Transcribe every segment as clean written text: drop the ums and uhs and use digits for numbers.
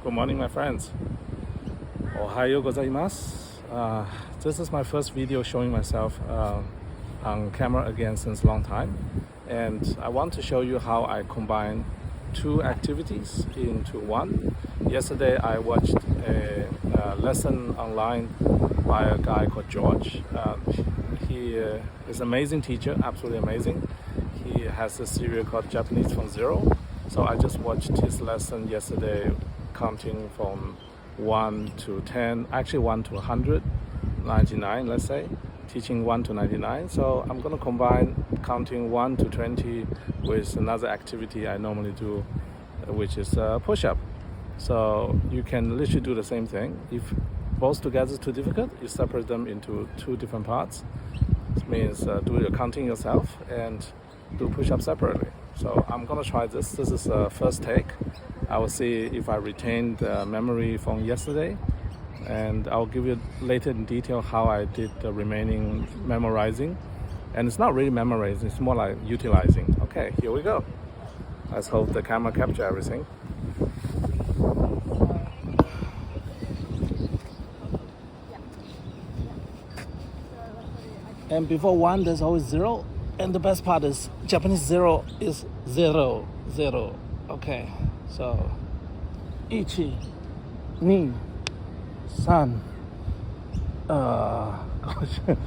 Good morning, my friends. Ohayo gozaimasu. This is my first video showing myself on camera again since a long time. And I want to show you how I combine two activities into one. Yesterday I watched a lesson online by a guy called George. He is an amazing teacher, absolutely amazing. He has a series called Japanese from Zero. So I just watched his lesson yesterday, counting from 1 to 10, actually 1 to 199, let's say, teaching 1 to 99. So I'm going to combine counting 1 to 20 with another activity I normally do, which is push-up. So you can literally do the same thing. If both together is too difficult, you separate them into two different parts. It means do your counting yourself and do push-up separately. So I'm gonna try this. This is a first take. I will see if I retain the memory from yesterday, and I'll give you later in detail how I did the remaining memorizing. And it's not really memorizing, it's more like utilizing. Okay, here we go. Let's hope the camera captures everything. And before 1, there's always 0. And the best part is Japanese 0 is 0, 0. Okay, so 1, 2, 3, 4, 5, 6, 7, 8,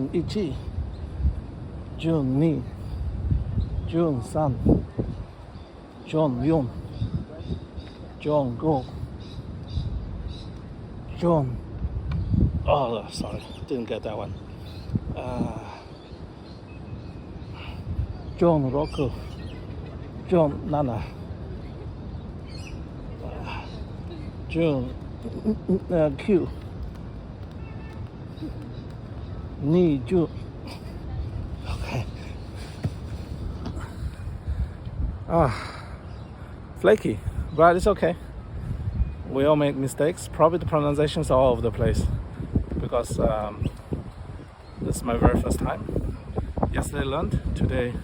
9, 10, 11, 12, 13, 14, 15, oh, sorry, didn't get that one. 16, 17, 9, 20. Okay. Flaky, but it's okay. We all make mistakes. Probably the pronunciations are all over the place because this is my very first time. Yesterday learned, today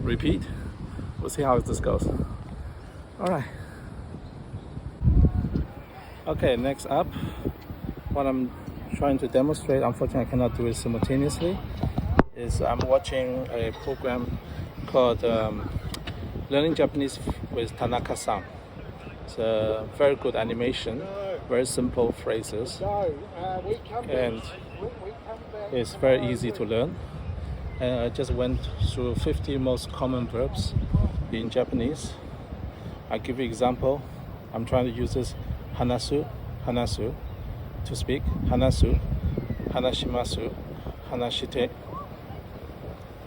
repeat. We'll see how this goes. All right. Okay, next up, what I'm trying to demonstrate, unfortunately I cannot do it simultaneously, is I'm watching a program called Learning Japanese with Tanaka-san. It's a very good animation, very simple phrases, and it's very easy to learn. And I just went through 50 most common verbs in Japanese. I'll give you an example. I'm trying to use this hanasu, hanasu, to speak. Hanasu, hanashimasu, hanashite.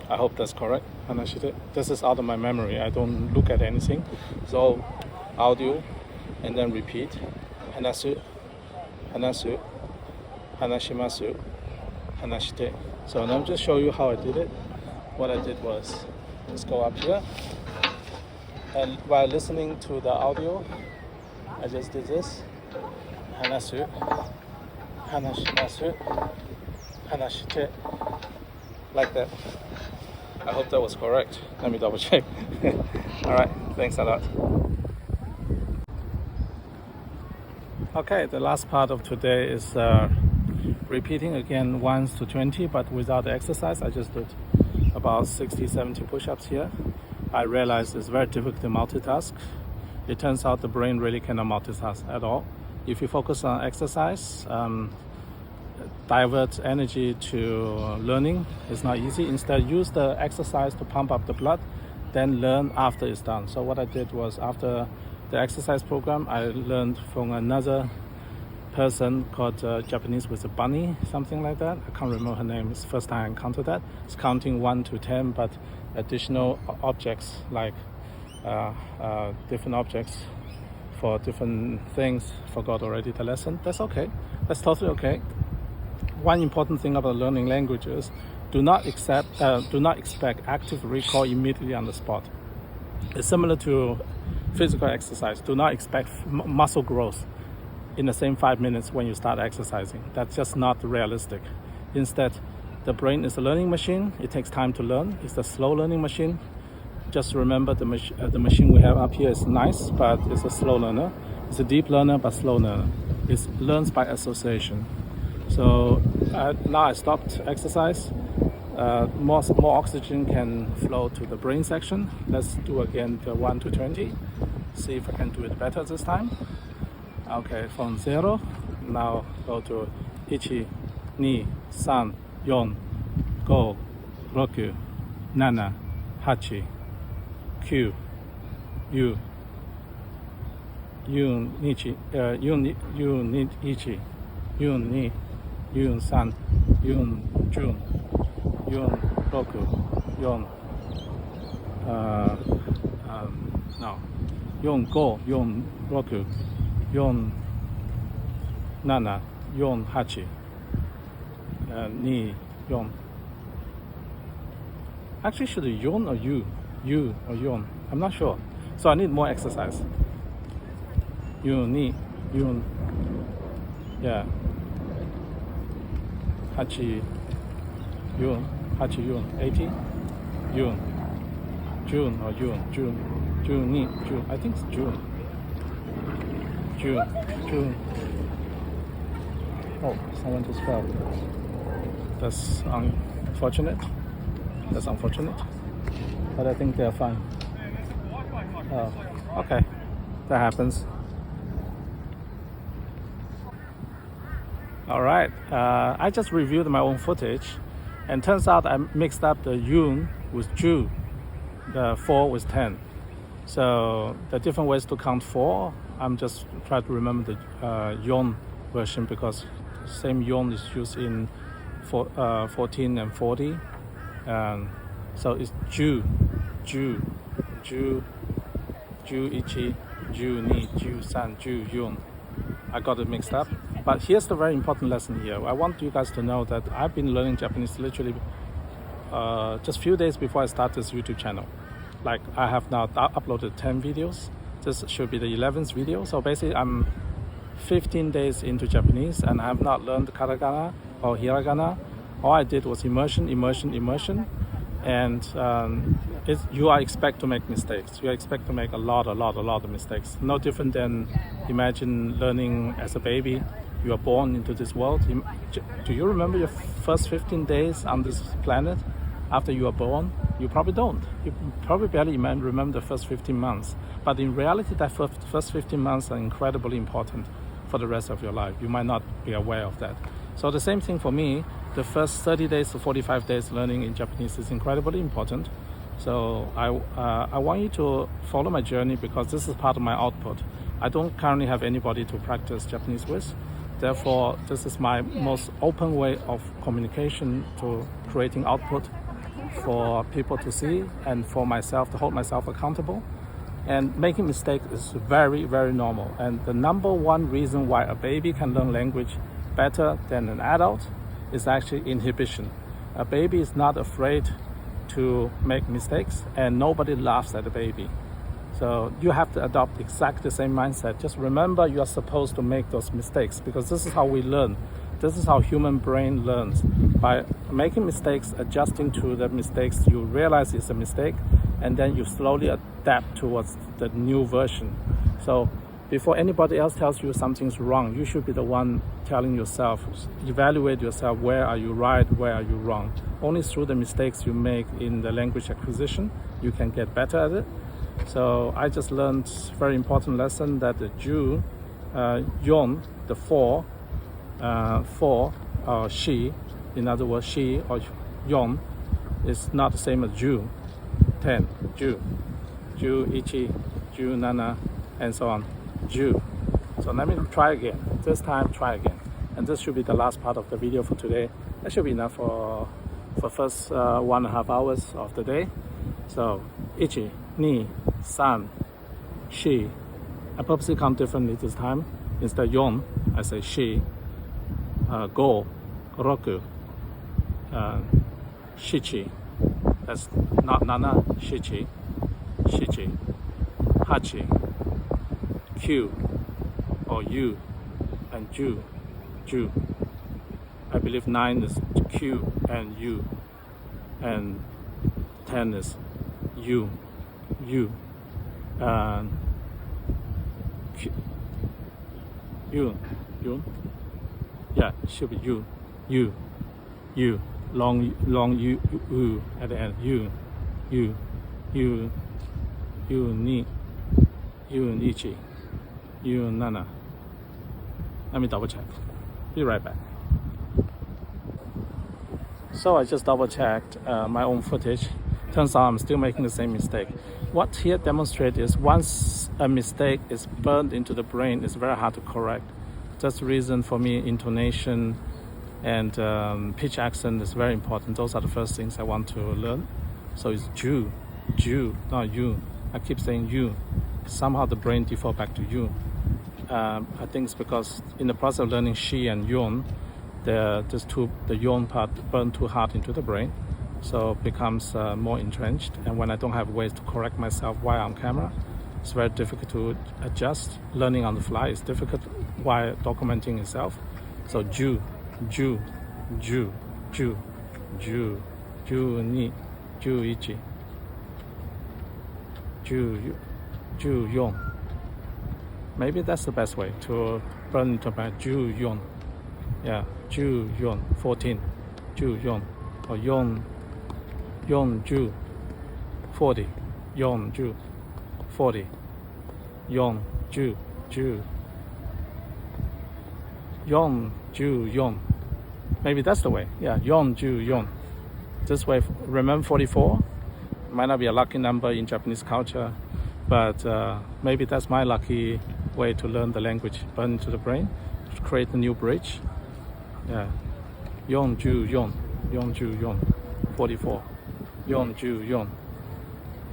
I hope that's correct. Hanashite. This is out of my memory. I don't look at anything. So audio and then repeat. Hanasu, hanasu, hanashimasu, hanashite. So let me just show you how I did it. What I did was, let's go up here. And while listening to the audio, I just did this. Hanasu, hanashimasu, hanashite. Like that. I hope that was correct. Let me double check. Alright, thanks a lot. Okay, the last part of today is repeating again 1 to 20, but without the exercise. I just did about 60, 70 push-ups here. I realized it's very difficult to multitask. It turns out the brain really cannot multitask at all. If you focus on exercise, divert energy to learning is not easy. Instead, use the exercise to pump up the blood, then learn after it's done. So what I did was, after the exercise program, I learned from another person called Japanese with a bunny, something like that. I can't remember her name. It's the first time I encountered that. It's counting 1 to 10, but additional objects, like different objects for different things. Forgot already the lesson. That's okay. That's totally okay. One important thing about learning languages do not expect active recall immediately on the spot. It's similar to physical exercise. Do not expect muscle growth in the same 5 minutes when you start exercising. That's just not realistic. Instead, the brain is a learning machine. It takes time to learn. It's a slow learning machine. Just remember the machine we have up here is nice, but it's a slow learner. It's a deep learner, but slow learner. It learns by association. So now I stopped exercise. More oxygen can flow to the brain section. Let's do again the 1 to 20. See if I can do it better this time. Okay, from 0, now go to 1, 2, 3, 4, 5, 6, 7, 8, 9, 10, 11, 12, 13, 14, 15, 16, Actually, should it yon or you? You or yon? I'm not sure. So I need more exercise. Yun, yeah. Hachi, yun, 80, yun, June or June, I think it's June. Oh, someone just fell. That's unfortunate. But I think they're fine. Oh, okay. That happens. All right. I just reviewed my own footage, and turns out I mixed up the yun with ju, the 4 with 10. So the different ways to count 4, I'm just trying to remember the yon version, because same yon is used in 14 and 40. So it's ju, ichi, ju ni, ju san, ju yun. I got it mixed up. But here's the very important lesson here. I want you guys to know that I've been learning Japanese literally just a few days before I start this YouTube channel. Like, I have now uploaded 10 videos. This should be the 11th video. So basically I'm 15 days into Japanese, and I have not learned katakana or hiragana. All I did was immersion. And you are expected to make mistakes. You are expected to make a lot of mistakes. No different than, imagine learning as a baby. You are born into this world. Do you remember your first 15 days on this planet after you are born? You probably don't. You probably barely remember the first 15 months. But in reality, that first 15 months are incredibly important for the rest of your life. You might not be aware of that. So the same thing for me. The first 30 days to 45 days learning in Japanese is incredibly important. So I want you to follow my journey, because this is part of my output. I don't currently have anybody to practice Japanese with. Therefore, this is my most open way of communication to creating output for people to see, and for myself to hold myself accountable. And making mistakes is very normal. And the number one reason why a baby can learn language better than an adult is actually inhibition. A baby is not afraid to make mistakes, and nobody laughs at a baby. So you have to adopt exactly the same mindset. Just remember, you are supposed to make those mistakes, because this is how we learn. This is how human brain learns. By making mistakes, adjusting to the mistakes, you realize it's a mistake, and then you slowly adapt towards the new version. So before anybody else tells you something's wrong, you should be the one telling yourself, evaluate yourself, where are you right, where are you wrong. Only through the mistakes you make in the language acquisition, you can get better at it. So I just learned a very important lesson that the ju, yon, the 4, she, in other words, she or yon, is not the same as ju, 10, ju, ichi, ju, nana, and so on, ju. So let me try again. This time, try again. And this should be the last part of the video for today. That should be enough for first 1.5 hours of the day. So, ichi, ni, san, she. I purposely count differently this time. Instead of yon, I say she, go, roku, shichi. That's not nana, shichi, shichi, hachi, Q or U, and Ju, Ju. I believe 9 is Q and U, and 10 is U, U, and Q, U, U. Yeah, should be U, U, U. Long U, U at the end. U, U, U, U ni, U nichi, U nana. Let me double check. Be right back. So I just double checked my own footage. Turns out I'm still making the same mistake. What here demonstrates is once a mistake is burned into the brain, it's very hard to correct. That's the reason for me intonation and pitch accent is very important. Those are the first things I want to learn. So it's Ju, Ju, not you. I keep saying you. Somehow the brain default back to you. I think it's because in the process of learning she and yon, the yon part burned too hard into the brain, so it becomes more entrenched. And when I don't have ways to correct myself while on camera, it's very difficult to adjust. Learning on the fly is difficult while documenting itself. So Ju, Ju, Ju, Ju, Ju, Ju ni, Ju ichi, Ju, Ju yon. Maybe that's the best way to burn into my Ju yon. Yeah, Ju yon 14, Ju yon, or yon Ju 40, yon Ju 40, yon Ju Ju. Yon, Ju, Yon. Maybe that's the way. Yeah, Yon, Ju, Yon. This way, remember 44? Might not be a lucky number in Japanese culture, but maybe that's my lucky way to learn the language, burn into the brain, to create a new bridge. Yeah. Yon, Ju, Yon. Yon, Ju, Yon. 44. Yon, Ju, Yon.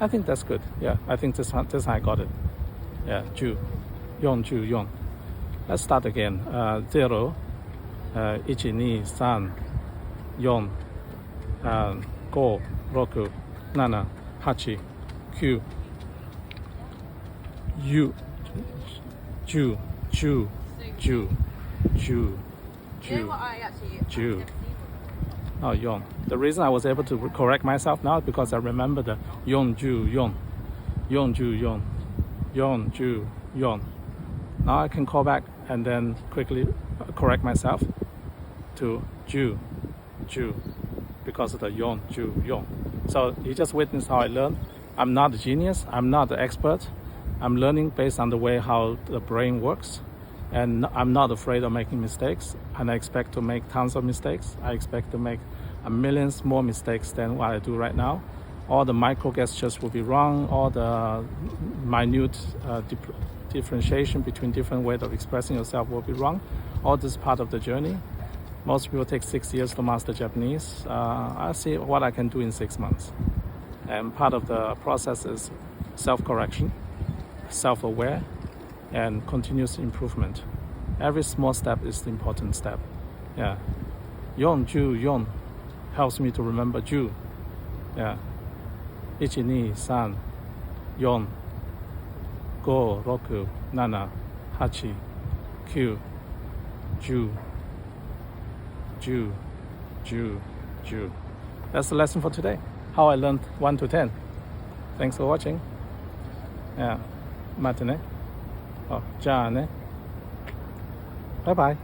I think that's good. Yeah, I think this how I got it. Yeah, Ju. Yon, Ju, Yon. Let's start again. 0, 1, 2, 3, 4, 5, 6, 7, 8, 9, U, Ju, Ju, Ju, Ju, Ju, Ju. Oh, Yon. The reason I was able to correct myself now is because I remember the Yon, Ju, Yon. Yon, Ju, Yon. Yon, Ju, Yon. Now I can call back and then quickly correct myself to Ju, Ju, because of the Yon, Ju, Yon. So you just witnessed how I learn. I'm not a genius. I'm not an expert. I'm learning based on the way how the brain works. And I'm not afraid of making mistakes. And I expect to make tons of mistakes. I expect to make millions more mistakes than what I do right now. All the micro gestures will be wrong. All the minute differentiation between different ways of expressing yourself will be wrong. All this is part of the journey. Most people take 6 years to master Japanese. I'll see what I can do in 6 months. And part of the process is self-correction, self-aware, and continuous improvement. Every small step is the important step. Yeah. Yon, Ju, Yon helps me to remember Ju. Yeah. 1, 2, 3, 4, 5, 6, 7, 8, 9, Ju, Ju, Ju, Ju. That's the lesson for today. How I learned 1 to 10. Thanks for watching. Yeah. またね。じゃあね。バイバイ。